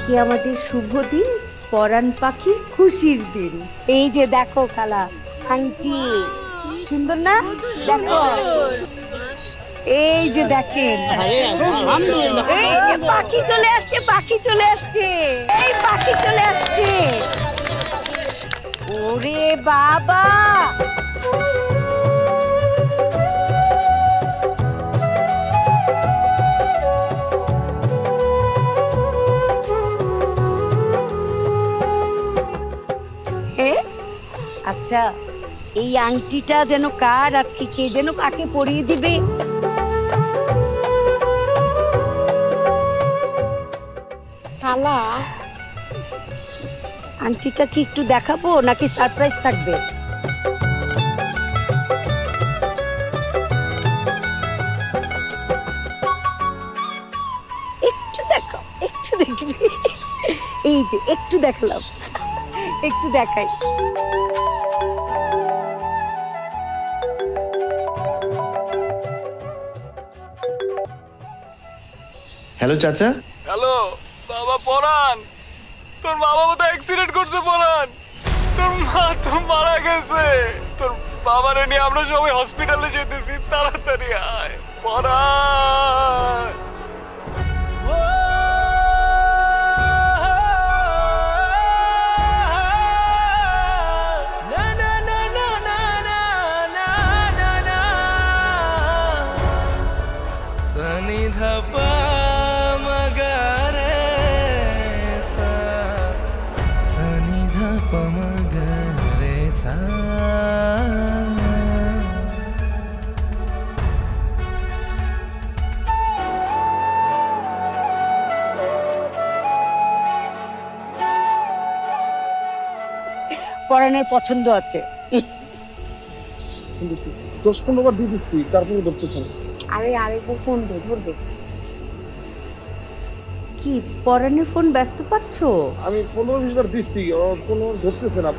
আজকে আমাদের শুভ দিন, পরাণ পাখির খুশির দিন। এই যে দেখো খালা, আংটি সুন্দর না? দেখো, এই যে দেখেন, এই যে পাখি চলে আসছে, পাখি চলে আসছে, এই পাখি চলে আসছে। ওরে বাবা, আচ্ছা এই আংটিটা যেন কার, আজকে কে যেন কাকে পরিয়ে দিবে? খালা, আংটিটা কি একটু দেখাবো নাকি সারপ্রাইজ থাকবে? একটু দেখো, একটু দেখবি? এই যে একটু দেখালাম, একটু দেখাই। হ্যালো চাচা। হ্যালো বাবা পরাণ, তোর বাবা বোধহয় অ্যাক্সিডেন্ট করছে পরাণ, তোর মা তো মারা গেছে। তোর বাবারে নিয়ে আমরা সবাই হসপিটালে যেতেছি, তাড়াতাড়ি আয় পরাণ। পরাণের পছন্দ আছে। 10-15 বার দিয়ে দিচ্ছি, তারপরে ধরতেছেন। আরে আরেকবার ফোন দে, ধরবে। কি পরাণের ফোন ব্যস্ত পাচ্ছ? আমি 15-20 বার দিচ্ছি, কোনো ধরতেছে না।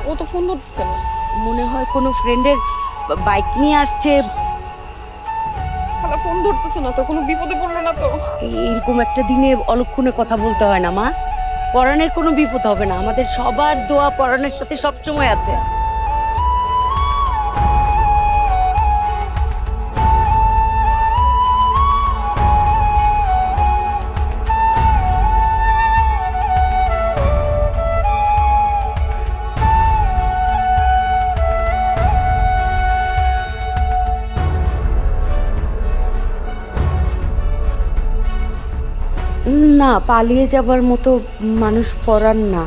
ও তো ফোন ধরতেছে না। মনে হয় কোনো ফ্রেন্ডের বাইক নিয়ে আসছে। খালা ফোন ধরতেছে না তো, কোনো বিপদে পড়লো না তো? এরকম একটা দিনে অলক্ষণে কথা বলতে হয় না মা। পরাণের কোনো বিপদ হবে না, আমাদের সবার দোয়া পরাণের সাথে সবসময় আছে। না, পালিয়ে যাবার মতো মানুষ পরাণ না।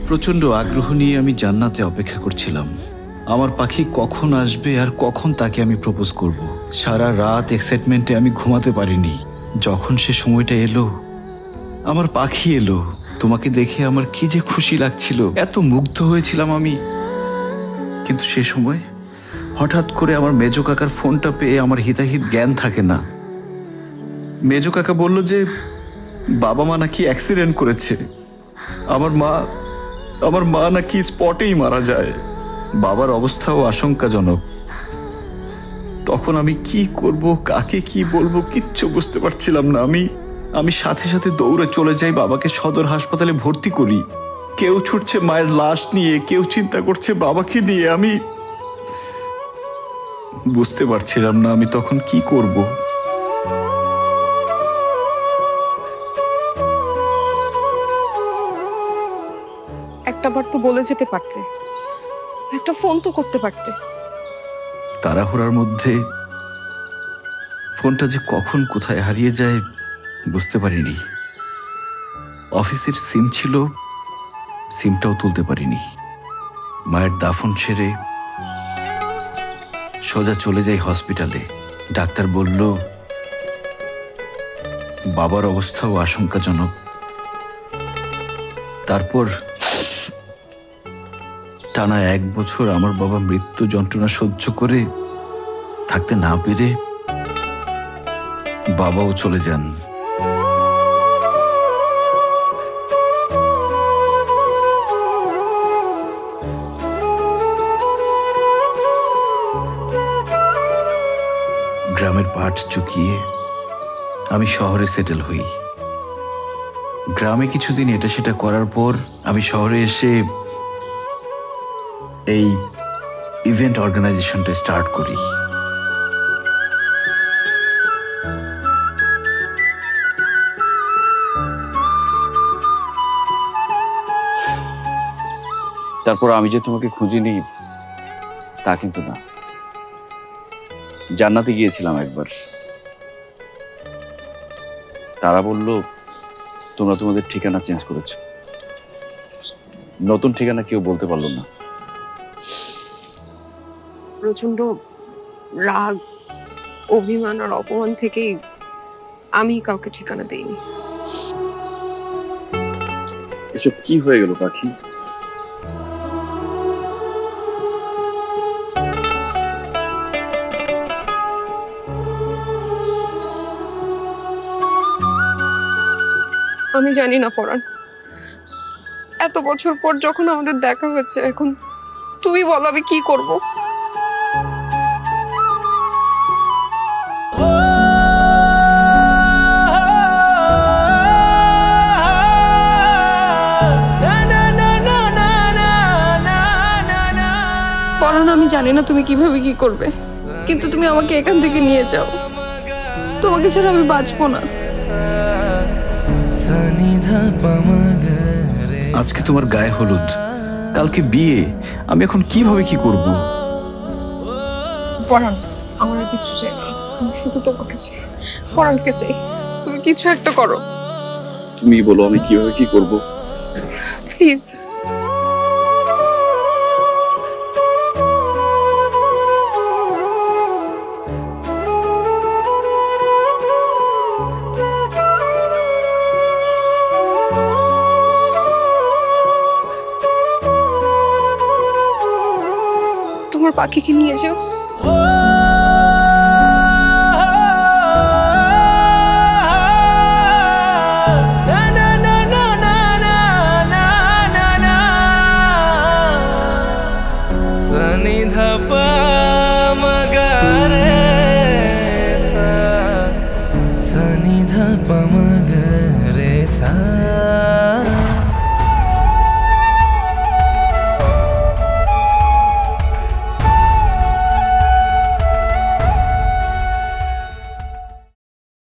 প্রচন্ড আগ্রহ নিয়ে আমি জান্নাতে অপেক্ষা করছিলাম। আমার পাখি কখন আসবে আর কখন তাকে আমি প্রপোজ করব। সারা রাত এক্সাইটমেন্টে আমি ঘুমাতে পারিনি। যখন সে সময়টা এলো, আমার পাখি এলো, তোমাকে দেখে আমার কি যে খুশি লাগছিল, এত মুগ্ধ হয়েছিলাম আমি। কিন্তু সে সময় হঠাৎ করে আমার মেজো কাকার ফোনটা পেয়ে আমার হিতাহিত জ্ঞান থাকে না। মেজো কাকা বলল যে বাবা মা নাকি অ্যাক্সিডেন্ট করেছে, আমার মা নাকি স্পটেই মারা যায়, বাবার অবস্থাও আশঙ্কাজনক। তখন আমি কি করব, কাকে কি বলবো কিচ্ছু বুঝতে পারছিলাম না। আমি সাথে সাথে দৌড়ে চলে যাই, বাবাকে সদর হাসপাতালে ভর্তি করি। কেউ ছুটছে মায়ের লাশ নিয়ে, কেউ চিন্তা করছে বাবাকে নিয়ে। আমি বুঝতে পারছিলাম না আমি তখন কি করব। একটাবার তো বলে যেতে পারতে, একটা ফোন তো করতে পারতে। তাড়াহুড়ার মধ্যে ফোনটা যে কখন কোথায় হারিয়ে যায় বুঝতে পারিনি। অফিসের সিম ছিল, সিমটাও তুলতে পারিনি। মায়ের দাফন সেরে সোজা চলে যাই হসপিটালে। ডাক্তার বলল বাবার অবস্থাও আশঙ্কাজনক। তারপর টানা 1 বছর আমার বাবা মৃত্যু যন্ত্রণা সহ্য করে থাকতে না পেরে বাবাও চলে যান। গ্রামের পাট চুকিয়ে আমি শহরে সেটেল হই। গ্রামে কিছুদিন এটা সেটা করার পর আমি শহরে এসে এই ইভেন্ট অর্গানাইজেশনটা স্টার্ট করি। তারপর আমি যে তোমাকে খুঁজিনি তা কিন্তু না। জান্নাতে গিয়েছিলাম একবার, তারা বলল তোমরা তোমাদের ঠিকানা চেঞ্জ করেছো। নতুন ঠিকানা কেউ বলতে পারলো না। প্রচন্ড রাগ, অভিমান আর অপমান থেকেই আমি কাউকে ঠিকানা দেইনি। এসব কি হয়ে গেল পাখি? আমি জানি না পরাণ, এত বছর পর যখন আমাদের দেখা হয়েছে, এখন তুমি বলো আমি কি করব? পরাণ, আমি জানি না তুমি কিভাবে কি করবে, কিন্তু তুমি আমাকে এখান থেকে নিয়ে যাও। তোমাকে ছাড়া আমি বাঁচবো না। আজকে তোমার গায়ে হলুদ, কালকে বিয়ে, আমি এখন কিভাবে কি করব? পরাণ, আমার আর কিছু চাই না, আমি শুধু তোমাকে চাই। পরাণকে চাই, তুমি কিছু একটা করো তুমি বলো আমি কিভাবে কি করব? প্লিজ। তোমার পাখিকে নিয়ে যাও।